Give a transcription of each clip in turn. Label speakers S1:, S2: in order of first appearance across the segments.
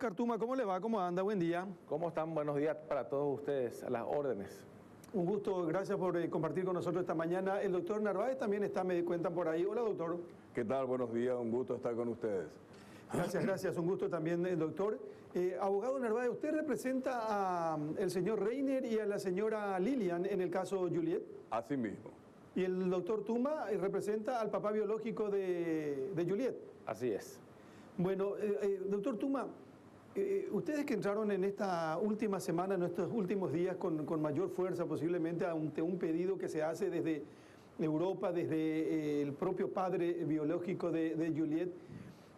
S1: Oscar Tuma, ¿cómo le va? ¿Cómo anda? Buen día.
S2: ¿Cómo están? Buenos días para todos ustedes, a las órdenes.
S1: Un gusto, gracias por compartir con nosotros esta mañana. El doctor Narváez también está, me cuentan por ahí. Hola, doctor.
S3: ¿Qué tal? Buenos días, un gusto estar con ustedes.
S1: Gracias, un gusto también, doctor. Abogado Narváez, usted representa al señor Reiner y a la señora Lilian en el caso Juliet.
S3: Así mismo.
S1: Y el doctor Tuma representa al papá biológico de Juliet.
S2: Así es.
S1: Bueno, doctor Tuma, ustedes que entraron en esta última semana, en estos últimos días con mayor fuerza posiblemente ante un pedido que se hace desde Europa, desde el propio padre biológico de Juliet,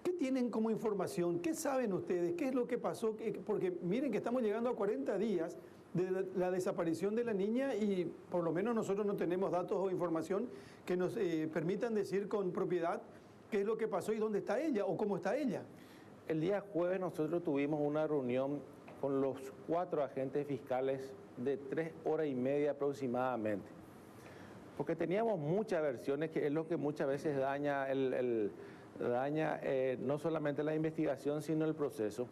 S1: ¿qué tienen como información? ¿Qué saben ustedes? ¿Qué es lo que pasó? Porque miren que estamos llegando a 40 días de la desaparición de la niña y por lo menos nosotros no tenemos datos o información que nos permitan decir con propiedad qué es lo que pasó y dónde está ella o cómo está ella.
S2: El día jueves nosotros tuvimos una reunión con los 4 agentes fiscales de 3 horas y media aproximadamente, porque teníamos muchas versiones, que es lo que muchas veces daña no solamente la investigación, sino el proceso.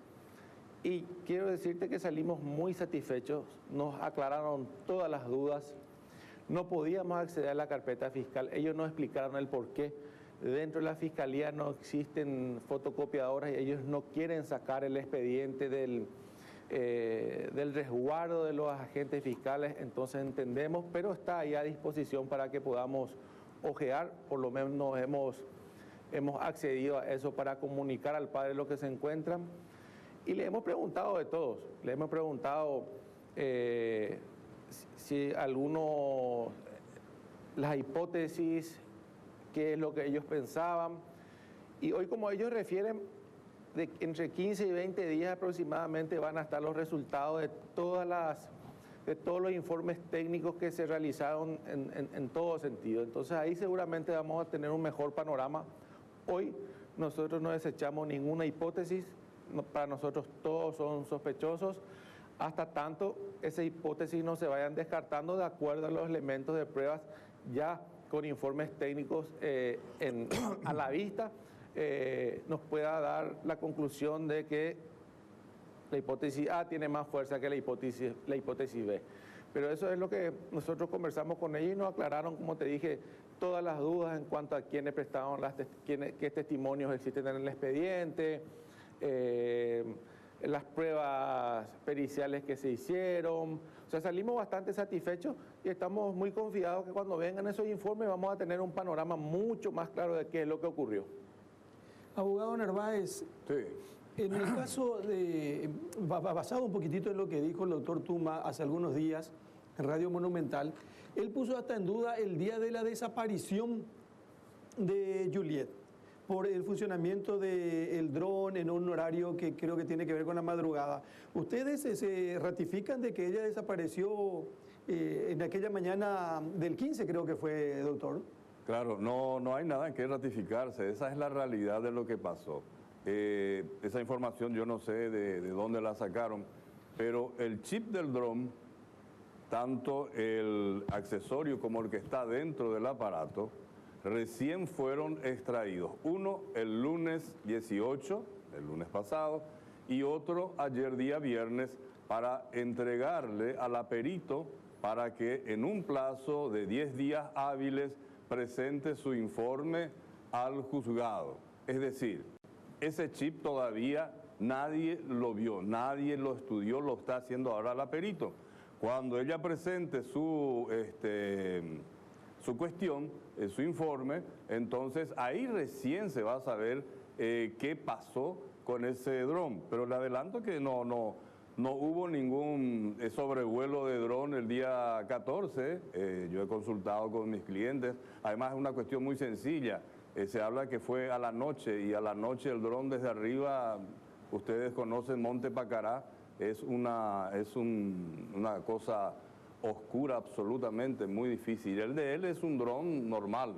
S2: Y quiero decirte que salimos muy satisfechos, nos aclararon todas las dudas, no podíamos acceder a la carpeta fiscal, ellos nos explicaron el porqué. Dentro de la fiscalía no existen fotocopiadoras y ellos no quieren sacar el expediente del resguardo de los agentes fiscales, entonces entendemos, pero está ahí a disposición para que podamos ojear, por lo menos hemos accedido a eso para comunicar al padre lo que se encuentran. Y le hemos preguntado de todos, le hemos preguntado si alguno, las hipótesis, qué es lo que ellos pensaban. Y hoy, como ellos refieren, de entre 15 y 20 días aproximadamente van a estar los resultados de todos los informes técnicos que se realizaron en todo sentido. Entonces ahí seguramente vamos a tener un mejor panorama. Hoy nosotros no desechamos ninguna hipótesis, para nosotros todos son sospechosos, hasta tanto esa hipótesis no se vayan descartando de acuerdo a los elementos de pruebas ya con informes técnicos a la vista, nos pueda dar la conclusión de que la hipótesis A tiene más fuerza que la hipótesis B. Pero eso es lo que nosotros conversamos con ellos y nos aclararon, como te dije, todas las dudas en cuanto a quiénes prestaron, qué testimonios existen en el expediente, las pruebas periciales que se hicieron. O sea, salimos bastante satisfechos y estamos muy confiados que cuando vengan esos informes vamos a tener un panorama mucho más claro de qué es lo que ocurrió.
S1: Abogado Narváez,
S3: Sí.
S1: En el caso basado un poquitito en lo que dijo el doctor Tuma hace algunos días en Radio Monumental, él puso hasta en duda el día de la desaparición de Juliet por el funcionamiento del dron en un horario que creo que tiene que ver con la madrugada. ¿Ustedes se ratifican de que ella desapareció en aquella mañana del 15, creo que fue, doctor?
S3: Claro, no hay nada en que ratificarse, esa es la realidad de lo que pasó. Esa información yo no sé de dónde la sacaron, pero el chip del dron, tanto el accesorio como el que está dentro del aparato, recién fueron extraídos. Uno el lunes 18, el lunes pasado, y otro ayer día viernes, para entregarle al aperito para que en un plazo de 10 días hábiles presente su informe al juzgado. Es decir, ese chip todavía nadie lo vio, nadie lo estudió, lo está haciendo ahora el aperito. Cuando ella presente su cuestión, su informe, entonces ahí recién se va a saber qué pasó con ese dron. Pero le adelanto que no hubo ningún sobrevuelo de dron el día 14. Yo he consultado con mis clientes. Además es una cuestión muy sencilla. Se habla que fue a la noche, y a la noche el dron desde arriba, ustedes conocen Monte Pacará, es una cosa oscura absolutamente, muy difícil. El de él es un dron normal,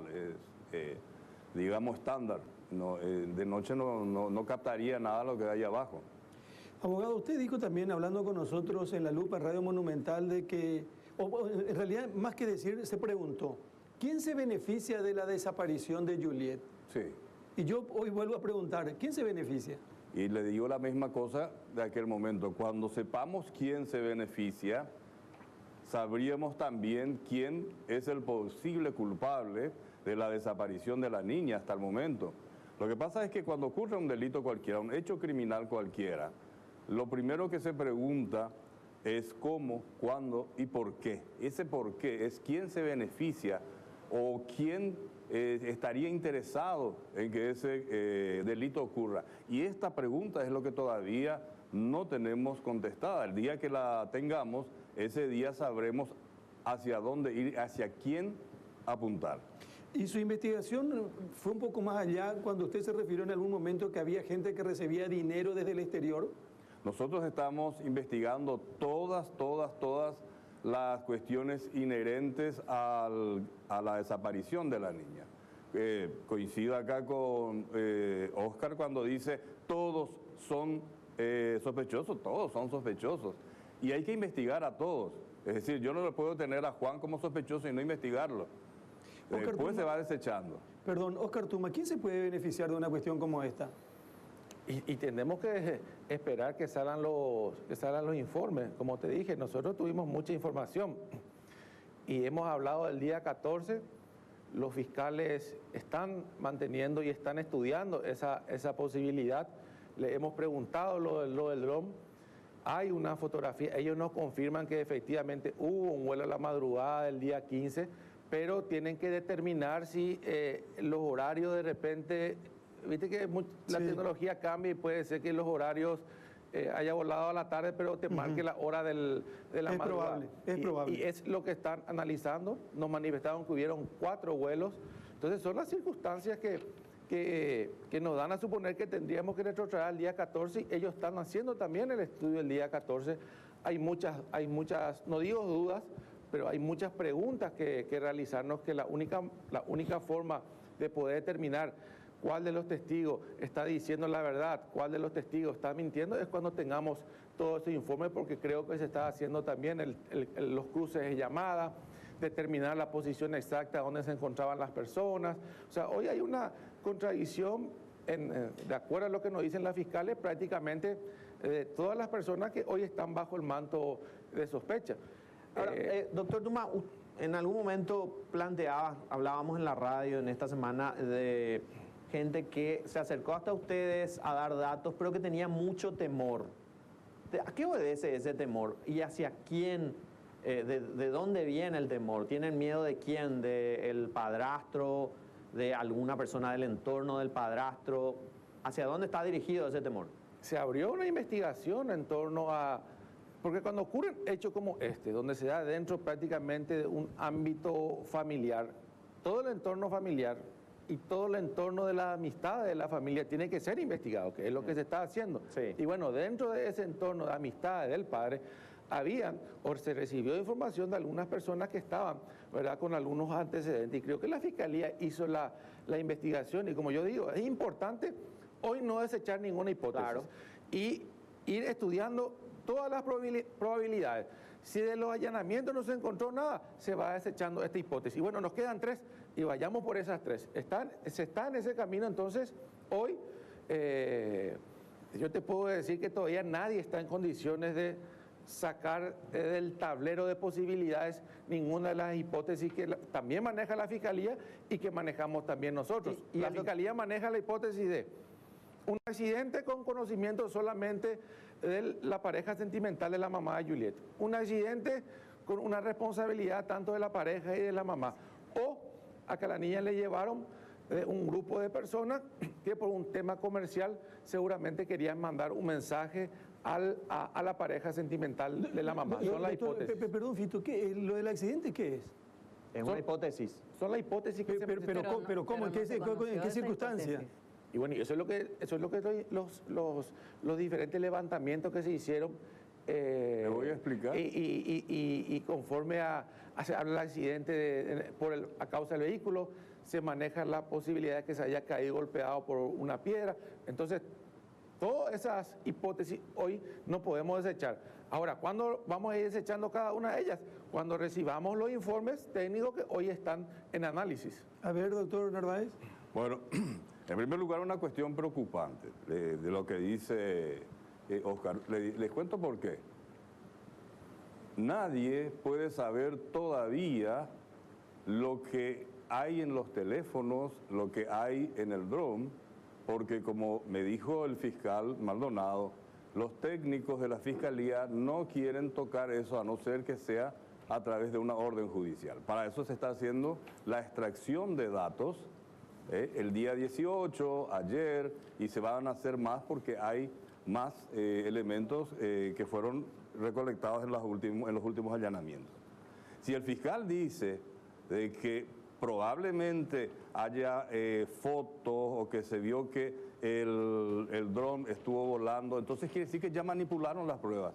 S3: digamos estándar. De noche no captaría nada lo que hay abajo.
S1: Abogado, usted dijo también, hablando con nosotros en La Lupa, Radio Monumental, de que, o en realidad, más que decir, se preguntó, ¿quién se beneficia de la desaparición de Juliet?
S3: Sí.
S1: Y yo hoy vuelvo a preguntar, ¿quién se beneficia?
S3: Y le digo la misma cosa de aquel momento. Cuando sepamos quién se beneficia, sabríamos también quién es el posible culpable de la desaparición de la niña hasta el momento. Lo que pasa es que cuando ocurre un delito cualquiera, un hecho criminal cualquiera, lo primero que se pregunta es cómo, cuándo y por qué. Ese por qué es quién se beneficia o quién estaría interesado en que ese delito ocurra. Y esta pregunta es lo que todavía no tenemos contestada. El día que la tengamos, ese día sabremos hacia dónde ir, hacia quién apuntar.
S1: Y su investigación fue un poco más allá cuando usted se refirió en algún momento que había gente que recibía dinero desde el exterior.
S3: Nosotros estamos investigando todas las cuestiones inherentes a la desaparición de la niña. Coincido acá con Oscar cuando dice todos son sospechosos, todos son sospechosos. Y hay que investigar a todos. Es decir, yo no le puedo tener a Juan como sospechoso y no investigarlo. Después se va desechando.
S1: Perdón, Oscar Tuma, ¿quién se puede beneficiar de una cuestión como esta?
S2: Y tenemos que esperar que salgan los informes. Como te dije, nosotros tuvimos mucha información y hemos hablado del día 14. Los fiscales están manteniendo y están estudiando esa posibilidad. Le hemos preguntado lo del dron. Hay una fotografía, ellos nos confirman que efectivamente hubo un vuelo a la madrugada del día 15, pero tienen que determinar si los horarios de repente, viste que la tecnología cambia y puede ser que los horarios haya volado a la tarde, pero te marque la hora de la madrugada.
S1: Es probable.
S2: Y es lo que están analizando. Nos manifestaron que hubieron 4 vuelos. Entonces son las circunstancias que nos dan a suponer que tendríamos que retrotraer al día 14. Y ellos están haciendo también el estudio el día 14. Hay muchas, no digo dudas, pero hay muchas preguntas que realizarnos, que la única forma de poder determinar cuál de los testigos está diciendo la verdad, cuál de los testigos está mintiendo, es cuando tengamos todo ese informe, porque creo que se está haciendo también los cruces de llamada, determinar la posición exacta donde se encontraban las personas. O sea, hoy hay una contradicción, de acuerdo a lo que nos dicen las fiscales, prácticamente de todas las personas que hoy están bajo el manto de sospecha.
S4: Ahora, doctor Tuma, en algún momento hablábamos en la radio en esta semana de gente que se acercó hasta ustedes a dar datos, pero que tenía mucho temor. ¿A qué obedece ese temor? ¿Y hacia quién? ¿De dónde viene el temor? ¿Tienen miedo de quién? ¿Del padrastro? ¿De alguna persona del entorno del padrastro? ¿Hacia dónde está dirigido ese temor?
S2: Se abrió una investigación en torno a... Porque cuando ocurren hechos como este, donde se da dentro prácticamente de un ámbito familiar, todo el entorno familiar y todo el entorno de la amistad de la familia tiene que ser investigado, que es lo que se está haciendo.
S4: Sí.
S2: Y bueno, dentro de ese entorno de amistad del padre, se recibió información de algunas personas que estaban, ¿verdad?, con algunos antecedentes. Y creo que la Fiscalía hizo la investigación. Y como yo digo, es importante hoy no desechar ninguna hipótesis.
S4: Claro.
S2: Y ir estudiando todas las probabilidades. Si de los allanamientos no se encontró nada, se va desechando esta hipótesis. Y bueno, nos quedan 3 y vayamos por esas 3. Se está en ese camino, entonces hoy yo te puedo decir que todavía nadie está en condiciones de sacar del tablero de posibilidades ninguna de las hipótesis que también maneja la Fiscalía y que manejamos también nosotros.
S4: Y
S2: la Fiscalía maneja la hipótesis de un accidente con conocimiento solamente de la pareja sentimental de la mamá de Juliet. Un accidente con una responsabilidad tanto de la pareja y de la mamá. O a que a la niña le llevaron un grupo de personas que por un tema comercial seguramente querían mandar un mensaje a la pareja sentimental de la mamá. Son las hipótesis.
S1: Perdón, Fito, ¿lo del accidente qué es?
S4: Es una hipótesis.
S2: Son las hipótesis que
S1: Pero ¿cómo? ¿En qué circunstancia?
S2: Y bueno, eso es lo que los diferentes levantamientos que se hicieron.
S3: Te voy a explicar.
S2: Y conforme a el accidente a causa del vehículo, se maneja la posibilidad de que se haya caído golpeado por una piedra. Entonces, todas esas hipótesis hoy no podemos desechar. Ahora, ¿cuándo vamos a ir desechando cada una de ellas? Cuando recibamos los informes técnicos que hoy están en análisis.
S1: A ver, doctor Narváez.
S3: Bueno, En primer lugar, una cuestión preocupante de lo que dice Oscar. Les cuento por qué. Nadie puede saber todavía lo que hay en los teléfonos, lo que hay en el dron, porque como me dijo el fiscal Maldonado, los técnicos de la Fiscalía no quieren tocar eso a no ser que sea a través de una orden judicial. Para eso se está haciendo la extracción de datos el día 18, ayer, y se van a hacer más porque hay más elementos que fueron recolectados en los últimos allanamientos. Si el fiscal dice de que probablemente haya fotos o que se vio que el dron estuvo volando, entonces quiere decir que ya manipularon las pruebas.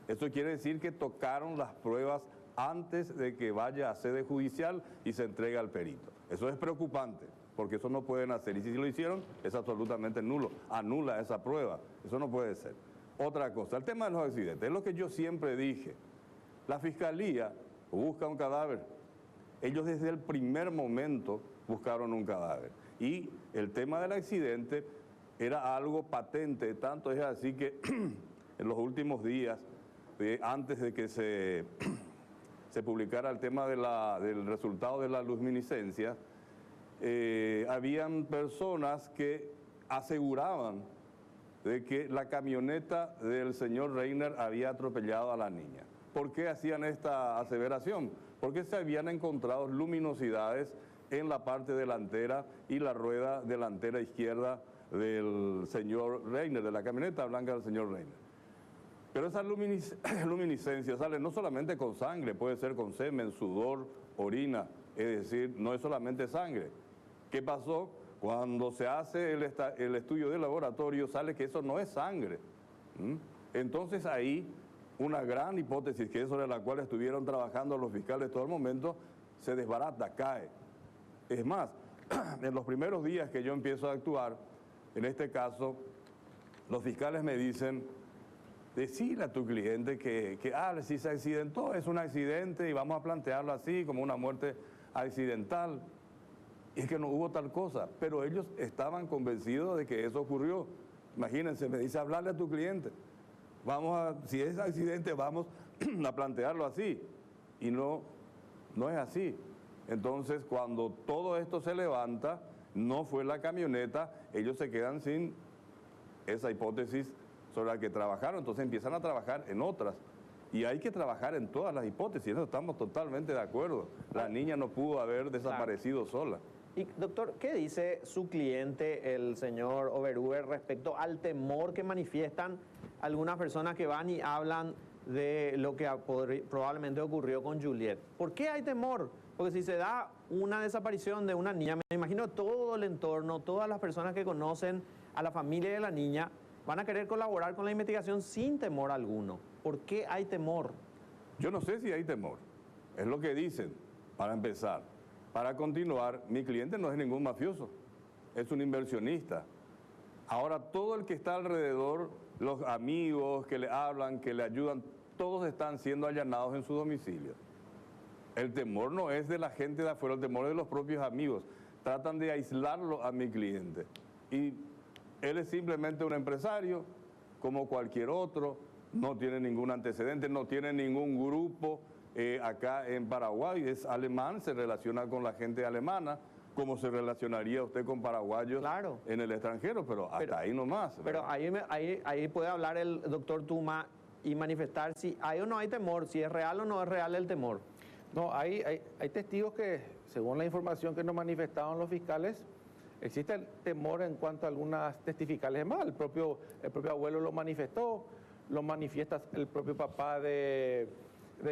S3: Eso quiere decir que tocaron las pruebas antes de que vaya a sede judicial y se entregue al perito. Eso es preocupante, porque eso no pueden hacer. Y si lo hicieron, es absolutamente nulo. Anula esa prueba. Eso no puede ser. Otra cosa, el tema de los accidentes. Es lo que yo siempre dije. La Fiscalía busca un cadáver. Ellos desde el primer momento buscaron un cadáver. Y el tema del accidente era algo patente. Tanto es así que en los últimos días, antes de que se publicara el tema del resultado de la luminiscencia, habían personas que aseguraban de que la camioneta del señor Reiner había atropellado a la niña. ¿Por qué hacían esta aseveración? Porque se habían encontrado luminosidades en la parte delantera y la rueda delantera izquierda del señor Reiner, de la camioneta blanca del señor Reiner. Pero esa luminiscencia sale no solamente con sangre, puede ser con semen, sudor, orina, es decir, no es solamente sangre. ¿Qué pasó? Cuando se hace el estudio de laboratorio sale que eso no es sangre. Entonces ahí una gran hipótesis, que es sobre la cual estuvieron trabajando los fiscales todo el momento, se desbarata, cae. Es más, en los primeros días que yo empiezo a actuar, en este caso, los fiscales me dicen: decirle a tu cliente que si se accidentó, es un accidente y vamos a plantearlo así, como una muerte accidental. Y es que no hubo tal cosa, pero ellos estaban convencidos de que eso ocurrió. Imagínense, me dice, hablarle a tu cliente. Si es accidente, vamos a plantearlo así. Y no es así. Entonces, cuando todo esto se levanta, no fue la camioneta, ellos se quedan sin esa hipótesis sobre la que trabajaron, entonces empiezan a trabajar en otras. Y hay que trabajar en todas las hipótesis, eso estamos totalmente de acuerdo. La niña no pudo haber desaparecido sola.
S4: Y doctor, ¿qué dice su cliente, el señor Oberhuber, respecto al temor que manifiestan algunas personas que van y hablan de lo que probablemente ocurrió con Juliet? ¿Por qué hay temor? Porque si se da una desaparición de una niña, me imagino todo el entorno, todas las personas que conocen a la familia de la niña, van a querer colaborar con la investigación sin temor alguno. ¿Por qué hay temor?
S3: Yo no sé si hay temor. Es lo que dicen, para empezar. Para continuar, mi cliente no es ningún mafioso, es un inversionista. Ahora, todo el que está alrededor, los amigos que le hablan, que le ayudan, todos están siendo allanados en su domicilio. El temor no es de la gente de afuera, el temor es de los propios amigos. Tratan de aislarlo a mi cliente. Y él es simplemente un empresario, como cualquier otro, no tiene ningún antecedente, no tiene ningún grupo acá en Paraguay, es alemán, se relaciona con la gente alemana, como se relacionaría usted con paraguayos en el extranjero, pero hasta ahí nomás.
S4: Pero ahí puede hablar el doctor Tuma y manifestar si hay o no hay temor, si es real o no es real el temor.
S2: No, hay testigos que, según la información que nos manifestaban los fiscales, existe el temor en cuanto a algunas testificales más. El propio abuelo lo manifestó, lo manifiesta el propio papá de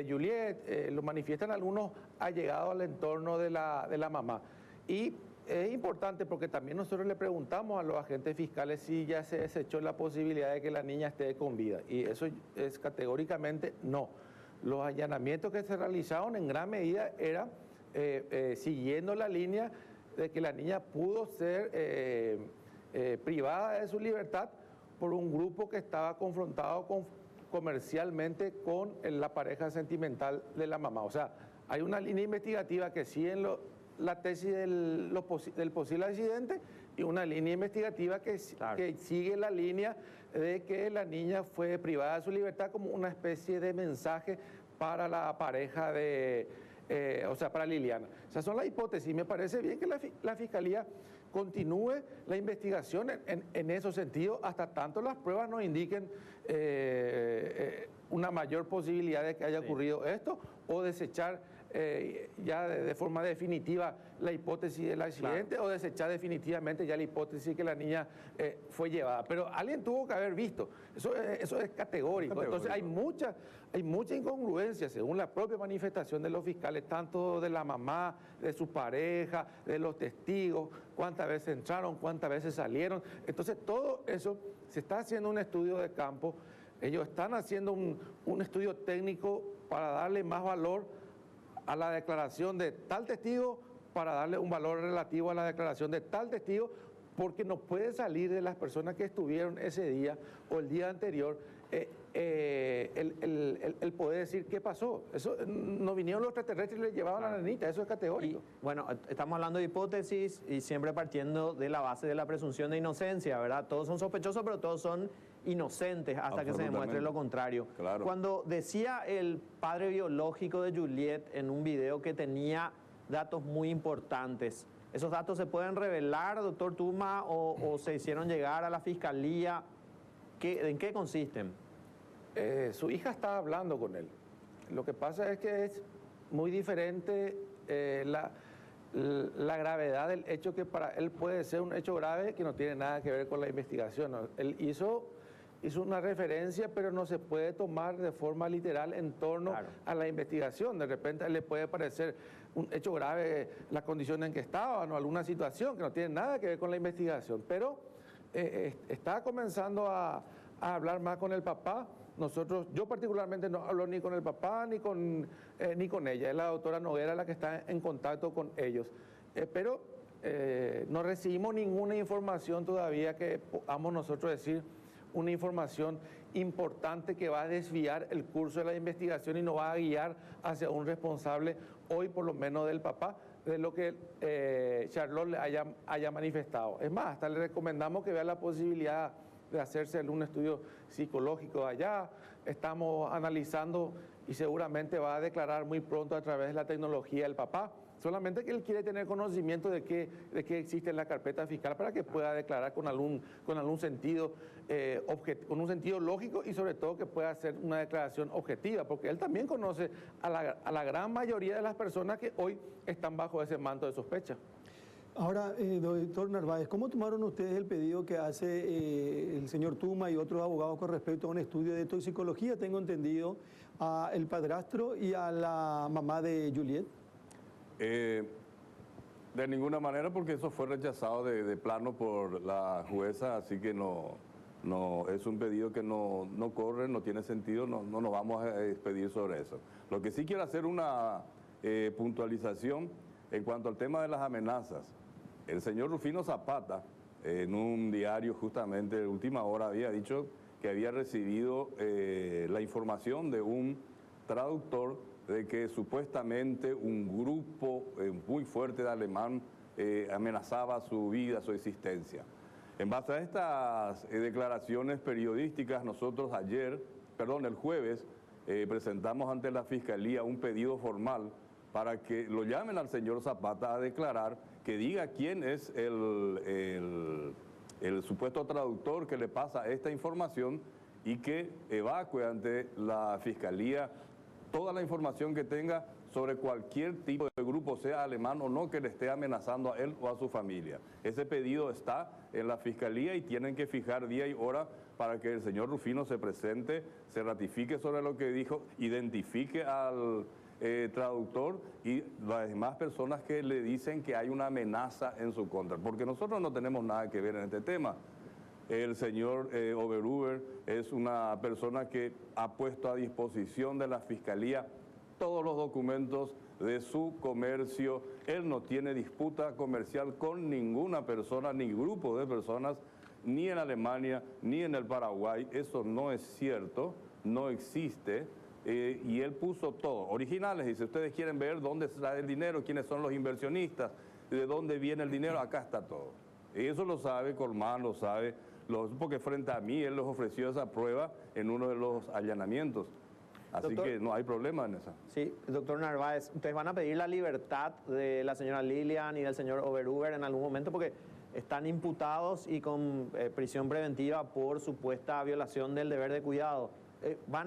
S2: Juliet, lo manifiestan algunos allegados al entorno de la mamá. Y es importante porque también nosotros le preguntamos a los agentes fiscales si ya se desechó la posibilidad de que la niña esté con vida. Y eso es categóricamente no. Los allanamientos que se realizaron en gran medida eran siguiendo la línea de que la niña pudo ser privada de su libertad por un grupo que estaba confrontado comercialmente con la pareja sentimental de la mamá. O sea, hay una línea investigativa que sigue en la tesis del posible accidente, y una línea investigativa que sigue la línea de que la niña fue privada de su libertad como una especie de mensaje para la pareja o sea, para Liliana. Esas son las hipótesis. Me parece bien que la Fiscalía continúe la investigación en esos sentidos hasta tanto las pruebas nos indiquen una mayor posibilidad de que haya ocurrido esto o desechar ya de forma definitiva la hipótesis del accidente o desechar definitivamente ya la hipótesis que la niña fue llevada. Pero alguien tuvo que haber visto. Eso es categórico. Entonces hay mucha incongruencia según la propia manifestación de los fiscales, tanto de la mamá, de su pareja, de los testigos, cuántas veces entraron, cuántas veces salieron. Entonces todo eso se está haciendo un estudio de campo. Ellos están haciendo un estudio técnico para darle más valor a la declaración de tal testigo, para darle un valor relativo a la declaración de tal testigo, porque no puede salir de las personas que estuvieron ese día o el día anterior el poder decir qué pasó. Eso no vinieron los extraterrestres y le llevaban a la nenita, eso es categórico.
S4: Y, bueno, estamos hablando de hipótesis y siempre partiendo de la base de la presunción de inocencia, ¿verdad? Todos son sospechosos, pero todos son inocentes hasta que se demuestre lo contrario.
S3: Claro.
S4: Cuando decía el padre biológico de Juliet en un video que tenía datos muy importantes, ¿esos datos se pueden revelar, doctor Tuma, o se hicieron llegar a la fiscalía? ¿En qué consisten?
S2: Su hija estaba hablando con él. Lo que pasa es que es muy diferente la gravedad del hecho, que para él puede ser un hecho grave que no tiene nada que ver con la investigación, ¿no? Él hizo una referencia, pero no se puede tomar de forma literal en torno a la investigación. De repente a él le puede parecer un hecho grave la condición en que estaba, o alguna situación que no tiene nada que ver con la investigación, pero está comenzando a hablar más con el papá. Yo particularmente no hablo ni con el papá ni con ella. Es la doctora Noguera la que está en contacto con ellos. Pero no recibimos ninguna información todavía que podamos nosotros decir una información importante que va a desviar el curso de la investigación y nos va a guiar hacia un responsable, hoy por lo menos del papá, de lo que Charlotte le haya manifestado. Es más, hasta le recomendamos que vea la posibilidad de hacerse un estudio psicológico allá. Estamos analizando y seguramente va a declarar muy pronto a través de la tecnología el papá. Solamente que él quiere tener conocimiento de qué existe en la carpeta fiscal para que pueda declarar con algún sentido, con un sentido lógico, y sobre todo que pueda hacer una declaración objetiva, porque él también conoce a la gran mayoría de las personas que hoy están bajo ese manto de sospecha.
S1: Ahora, doctor Narváez, ¿cómo tomaron ustedes el pedido que hace el señor Tuma y otros abogados con respecto a un estudio de toxicología, tengo entendido, a el padrastro y a la mamá de Juliet?
S3: De ninguna manera, porque eso fue rechazado de plano por la jueza, así que no es un pedido que no corre, no tiene sentido, no nos vamos a expedir sobre eso. Lo que sí quiero hacer una puntualización en cuanto al tema de las amenazas. El señor Rufino Zapata, en un diario justamente de última hora, había dicho que había recibido la información de un traductor de que supuestamente un grupo muy fuerte de alemán amenazaba su vida, su existencia. En base a estas declaraciones periodísticas, nosotros el jueves, presentamos ante la Fiscalía un pedido formal para que lo llamen al señor Zapata a declarar, que diga quién es el supuesto traductor que le pasa esta información y que evacue ante la Fiscalía toda la información que tenga sobre cualquier tipo de grupo, sea alemán o no, que le esté amenazando a él o a su familia. Ese pedido está en la Fiscalía y tienen que fijar día y hora para que el señor Rufino se presente, se ratifique sobre lo que dijo, identifique al traductor y las demás personas que le dicen que hay una amenaza en su contra, porque nosotros no tenemos nada que ver en este tema. El señor Oberhuber es una persona que ha puesto a disposición de la Fiscalía todos los documentos de su comercio. Él no tiene disputa comercial con ninguna persona, ni grupo de personas, ni en Alemania, ni en el Paraguay. Eso no es cierto, no existe. Y él puso todo, originales, y si ustedes quieren ver dónde sale el dinero, quiénes son los inversionistas, de dónde viene el dinero, acá está todo. Y eso lo sabe Colmán, lo sabe, porque frente a mí él les ofreció esa prueba en uno de los allanamientos. Así
S4: Doctor,
S3: que no hay problema en esa.
S4: Sí, doctor Narváez, ¿ustedes van a pedir la libertad de la señora Lilian y del señor Oberhuber en algún momento? Porque están imputados y con prisión preventiva por supuesta violación del deber de cuidado.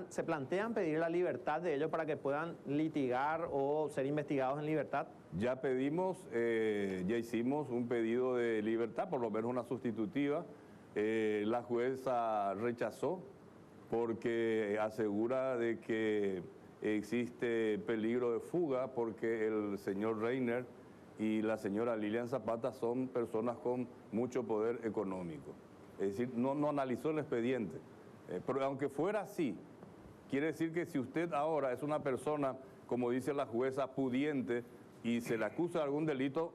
S4: ¿Se plantean pedir la libertad de ellos para que puedan litigar o ser investigados en libertad?
S3: Ya pedimos, ya hicimos un pedido de libertad, por lo menos una sustitutiva. La jueza rechazó porque asegura de que existe peligro de fuga porque el señor Reiner y la señora Lilian Zapata son personas con mucho poder económico. Es decir, no analizó el expediente. Pero aunque fuera así, quiere decir que si usted ahora es una persona, como dice la jueza, pudiente y se le acusa de algún delito,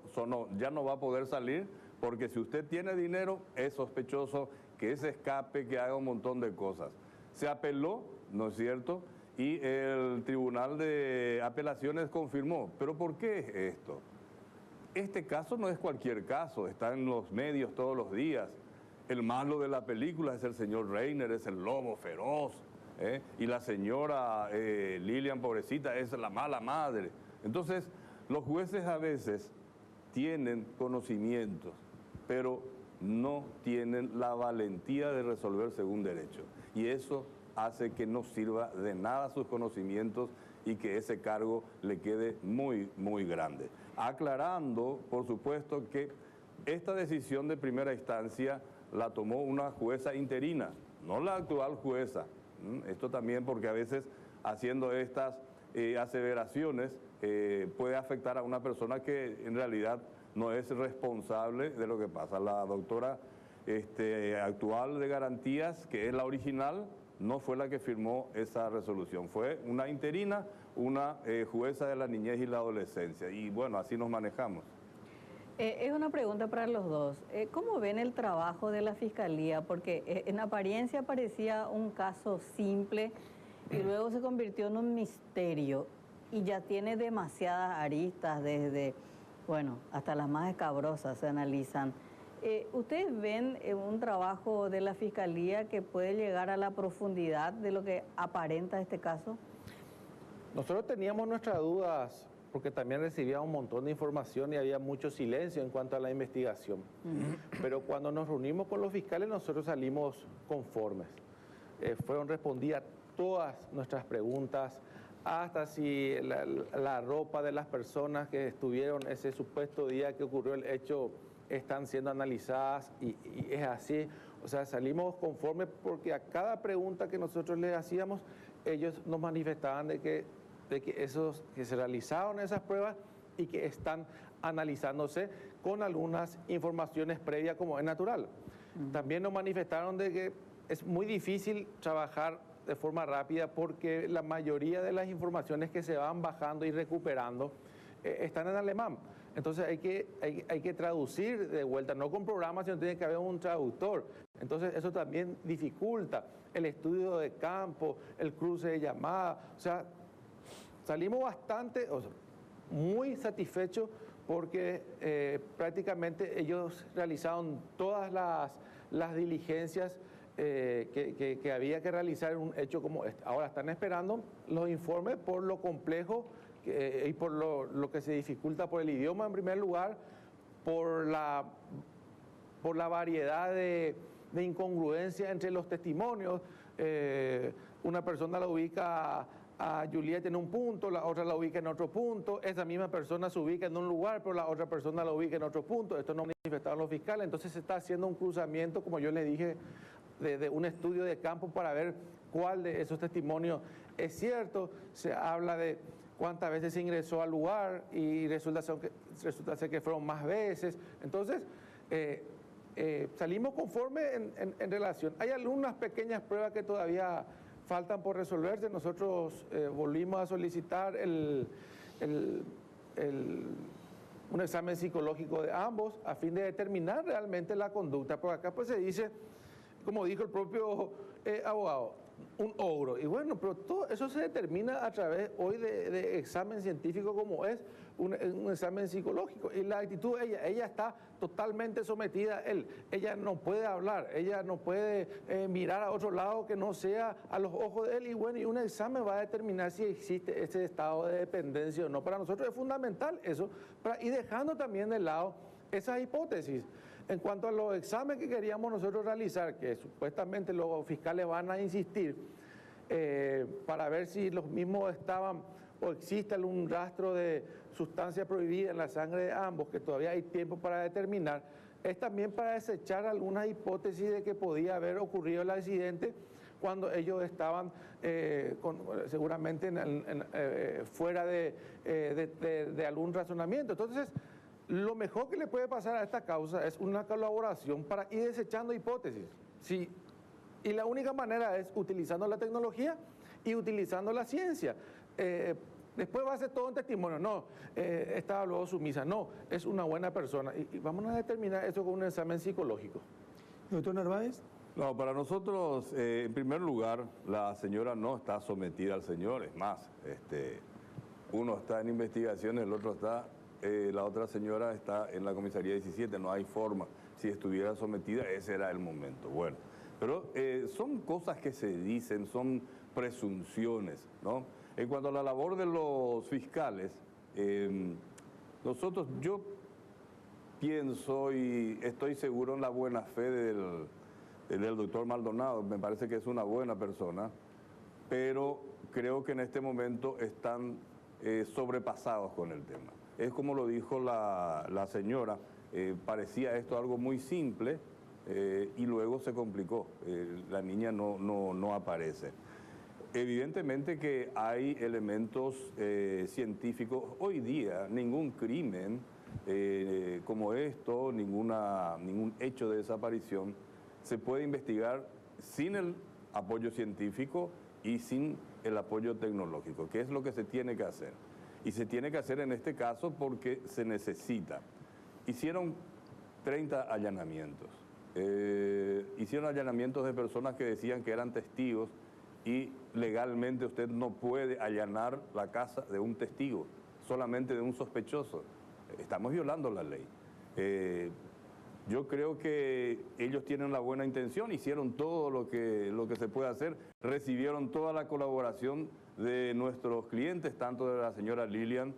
S3: ya no va a poder salir, porque si usted tiene dinero, es sospechoso que se escape, que haga un montón de cosas. Se apeló, ¿no es cierto? Y el Tribunal de Apelaciones confirmó. ¿Pero por qué es esto? Este caso no es cualquier caso, está en los medios todos los días. El malo de la película es el señor Reiner, es el lobo feroz, y la señora Lilian, pobrecita, es la mala madre. Entonces, los jueces a veces tienen conocimientos, pero no tienen la valentía de resolver según derecho. Y eso hace que no sirva de nada sus conocimientos y que ese cargo le quede muy, muy grande. Aclarando, por supuesto, que esta decisión de primera instancia la tomó una jueza interina, no la actual jueza. Esto también porque a veces haciendo estas aseveraciones puede afectar a una persona que en realidad no es responsable de lo que pasa. La doctora actual de garantías, que es la original, no fue la que firmó esa resolución, fue una interina, una jueza de la niñez y la adolescencia, y bueno, así nos manejamos.
S5: Es una pregunta para los dos. ¿Cómo ven el trabajo de la Fiscalía? Porque en apariencia parecía un caso simple y luego se convirtió en un misterio y ya tiene demasiadas aristas desde, bueno, hasta las más escabrosas se analizan. ¿Ustedes ven un trabajo de la Fiscalía que puede llegar a la profundidad de lo que aparenta este caso?
S2: Nosotros teníamos nuestras dudas porque también recibía un montón de información y había mucho silencio en cuanto a la investigación. Pero cuando nos reunimos con los fiscales, nosotros salimos conformes. Fueron respondidas todas nuestras preguntas, hasta si la ropa de las personas que estuvieron ese supuesto día que ocurrió el hecho están siendo analizadas y es así. O sea, salimos conformes porque a cada pregunta que nosotros les hacíamos, ellos nos manifestaban de que se realizaron esas pruebas y que están analizándose con algunas informaciones previas como es natural. También nos manifestaron de que es muy difícil trabajar de forma rápida porque la mayoría de las informaciones que se van bajando y recuperando están en alemán. Entonces hay que traducir de vuelta, no con programas, sino tiene que haber un traductor. Entonces eso también dificulta el estudio de campo, el cruce de llamada. O sea, salimos bastante, muy satisfechos porque prácticamente ellos realizaron todas las diligencias que había que realizar en un hecho como este. Ahora están esperando los informes por lo complejo y por lo que se dificulta por el idioma en primer lugar, por la variedad de incongruencia entre los testimonios. Una persona la ubica a Julieta en un punto, la otra la ubica en otro punto, esa misma persona se ubica en un lugar, pero la otra persona la ubica en otro punto. Esto no manifestaron los fiscales, entonces se está haciendo un cruzamiento, como yo les dije, de un estudio de campo para ver cuál de esos testimonios es cierto. Se habla de cuántas veces se ingresó al lugar y resulta ser que fueron más veces. Entonces, salimos conforme en relación. Hay algunas pequeñas pruebas que todavía faltan por resolverse. Nosotros volvimos a solicitar un examen psicológico de ambos a fin de determinar realmente la conducta. Por acá pues se dice, como dijo el propio abogado, un ogro. Y bueno, pero todo eso se determina a través hoy de examen científico como es un examen psicológico. Y la actitud de ella está totalmente sometida a él. Ella no puede hablar, ella no puede mirar a otro lado que no sea a los ojos de él. Y bueno, y un examen va a determinar si existe ese estado de dependencia o no. Para nosotros es fundamental eso, y dejando también de lado esas hipótesis. En cuanto a los exámenes que queríamos nosotros realizar, que supuestamente los fiscales van a insistir para ver si los mismos estaban o existe algún rastro de sustancia prohibida en la sangre de ambos, que todavía hay tiempo para determinar, es también para desechar algunas hipótesis de que podía haber ocurrido el accidente cuando ellos estaban seguramente fuera de algún razonamiento. Entonces, lo mejor que le puede pasar a esta causa es una colaboración para ir desechando hipótesis. Sí, y la única manera es utilizando la tecnología y utilizando la ciencia. Después va a ser todo un testimonio. No, estaba luego sumisa. No, es una buena persona. Y vamos a determinar eso con un examen psicológico.
S1: Doctor Narváez.
S3: No, para nosotros, en primer lugar, la señora no está sometida al señor. Es más, uno está en investigación, el otro está... la otra señora está en la comisaría 17, no hay forma. Si estuviera sometida, ese era el momento. Bueno, pero son cosas que se dicen, son presunciones, ¿no? En cuanto a la labor de los fiscales, yo pienso y estoy seguro en la buena fe del doctor Maldonado. Me parece que es una buena persona, pero creo que en este momento están sobrepasados con el tema. Es como lo dijo la señora, parecía esto algo muy simple y luego se complicó, la niña no aparece. Evidentemente que hay elementos científicos. Hoy día ningún crimen como esto, ningún hecho de desaparición se puede investigar sin el apoyo científico y sin el apoyo tecnológico, que es lo que se tiene que hacer. Y se tiene que hacer en este caso porque se necesita. Hicieron 30 allanamientos. Hicieron allanamientos de personas que decían que eran testigos y legalmente usted no puede allanar la casa de un testigo, solamente de un sospechoso. Estamos violando la ley. Yo creo que ellos tienen la buena intención, hicieron todo lo que se puede hacer, recibieron toda la colaboración de nuestros clientes, tanto de la señora Lilian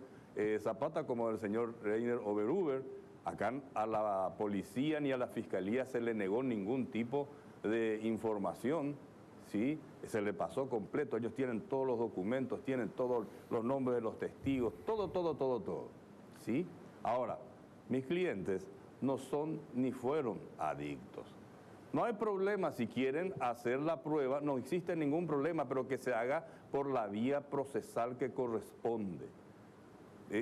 S3: Zapata como del señor Reiner Oberhuber. Acá a la policía ni a la fiscalía se le negó ningún tipo de información, ¿sí? Se le pasó completo, ellos tienen todos los documentos, tienen todos los nombres de los testigos, todo, ¿sí? Ahora, mis clientes no son ni fueron adictos. No hay problema si quieren hacer la prueba, no existe ningún problema, pero que se haga por la vía procesal que corresponde.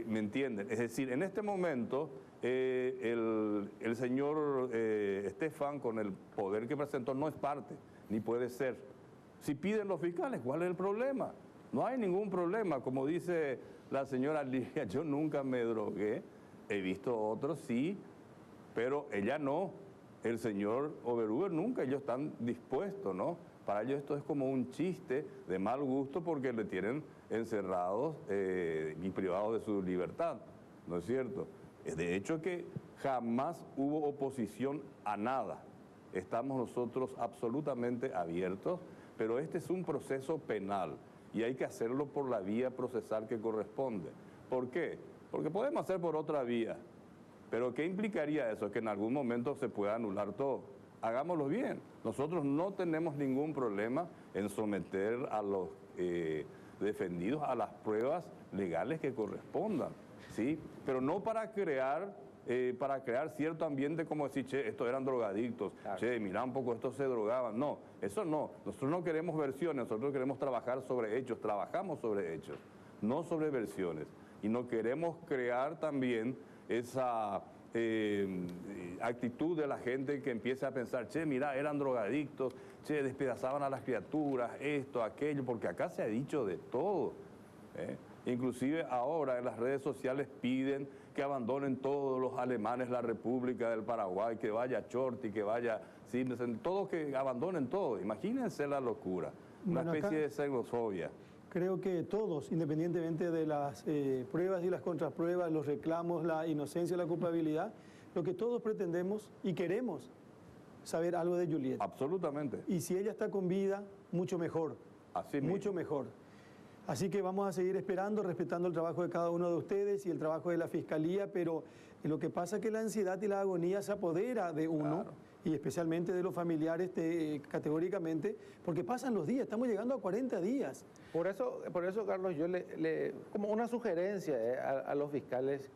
S3: ¿Me entienden? Es decir, en este momento el señor Estefan, con el poder que presentó, no es parte, ni puede ser. Si piden los fiscales, ¿cuál es el problema? No hay ningún problema. Como dice la señora Lilia, yo nunca me drogué, he visto otros sí, pero ella no. El señor Oberhuber nunca, ellos están dispuestos, ¿no? Para ellos esto es como un chiste de mal gusto porque le tienen encerrados y privados de su libertad, ¿no es cierto? De hecho que jamás hubo oposición a nada. Estamos nosotros absolutamente abiertos, pero este es un proceso penal y hay que hacerlo por la vía procesal que corresponde. ¿Por qué? Porque podemos hacer por otra vía. Pero ¿qué implicaría eso? Que en algún momento se pueda anular todo. Hagámoslo bien. Nosotros no tenemos ningún problema en someter a los defendidos a las pruebas legales que correspondan, ¿sí? Pero no para crear cierto ambiente como decir, che, estos eran drogadictos, claro. Che, mirá un poco, estos se drogaban. No, eso no. Nosotros no queremos versiones, nosotros queremos trabajar sobre hechos, trabajamos sobre hechos, no sobre versiones. Y no queremos crear también esa actitud de la gente que empieza a pensar, che, mira, eran drogadictos, che, despedazaban a las criaturas, esto, aquello, porque acá se ha dicho de todo. Inclusive ahora en las redes sociales piden que abandonen todos los alemanes la República del Paraguay, que vaya Chorty, que vaya Simpson, todos que abandonen todo. Imagínense la locura. una
S1: Bueno, acá-
S3: especie de xenofobia.
S1: Creo que todos, independientemente de las pruebas y las contrapruebas, los reclamos, la inocencia, la culpabilidad, lo que todos pretendemos y queremos saber algo de Juliet.
S3: Absolutamente.
S1: Y si ella está con vida, mucho mejor.
S3: Así mismo.
S1: Mucho mejor. Así que vamos a seguir esperando, respetando el trabajo de cada uno de ustedes y el trabajo de la Fiscalía, pero lo que pasa es que la ansiedad y la agonía se apodera de uno,
S3: Claro.
S1: y especialmente de los familiares categóricamente, porque pasan los días, estamos llegando a 40 días.
S2: Por eso Carlos, yo como una sugerencia a los fiscales,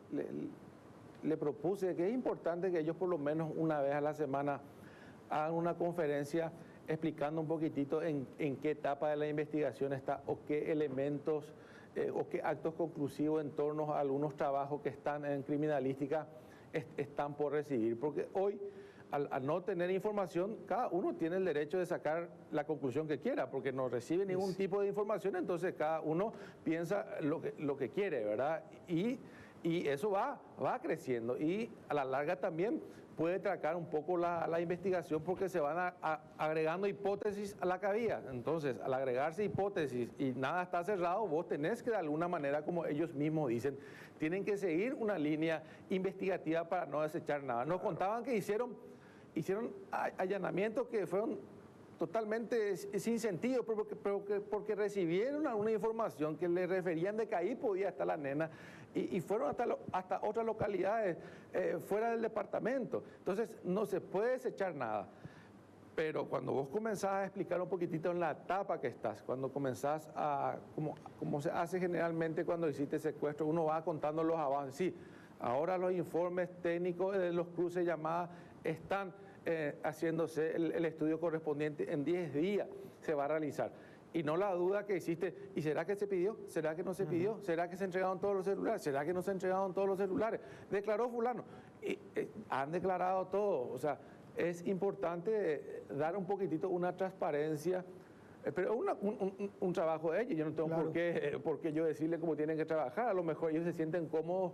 S2: le propuse que es importante que ellos por lo menos una vez a la semana hagan una conferencia explicando un poquitito en qué etapa de la investigación está o qué elementos o qué actos conclusivos en torno a algunos trabajos que están en criminalística están por recibir. Porque hoy, al no tener información, cada uno tiene el derecho de sacar la conclusión que quiera, porque no recibe ningún tipo de información, entonces cada uno piensa lo que quiere, ¿verdad? Y eso va creciendo y a la larga también puede tracar un poco la investigación porque se van agregando hipótesis a la cabida. Entonces, al agregarse hipótesis y nada está cerrado, vos tenés que de alguna manera, como ellos mismos dicen, tienen que seguir una línea investigativa para no desechar nada. Nos contaban que hicieron allanamientos que fueron totalmente sin sentido, porque recibieron alguna información que le referían de que ahí podía estar la nena y fueron hasta otras localidades fuera del departamento. Entonces no se puede desechar nada. Pero cuando vos comenzás a explicar un poquitito en la etapa que estás, cuando comenzás como se hace generalmente cuando hiciste secuestro, uno va contando los avances. Sí, ahora los informes técnicos de los cruces de llamadas están haciéndose el estudio correspondiente en 10 días se va a realizar. Y no la duda que existe, ¿y será que se pidió? ¿Será que no se pidió? ¿Será que se entregaron todos los celulares? ¿Será que no se entregaron todos los celulares? Declaró fulano. Y, han declarado todo. O sea, es importante dar un poquitito una transparencia, pero un trabajo de ellos. Yo no tengo
S1: Claro.
S2: por qué yo decirle cómo tienen que trabajar. A lo mejor ellos se sienten cómodos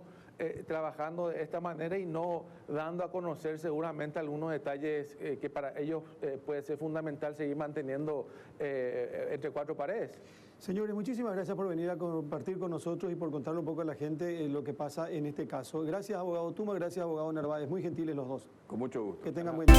S2: trabajando de esta manera y no dando a conocer seguramente algunos detalles que para ellos puede ser fundamental seguir manteniendo entre cuatro paredes.
S1: Señores, muchísimas gracias por venir a compartir con nosotros y por contarle un poco a la gente lo que pasa en este caso. Gracias, abogado Tuma, gracias, abogado Narváez. Muy gentiles los dos.
S3: Con mucho gusto.
S1: Que tengan buen día.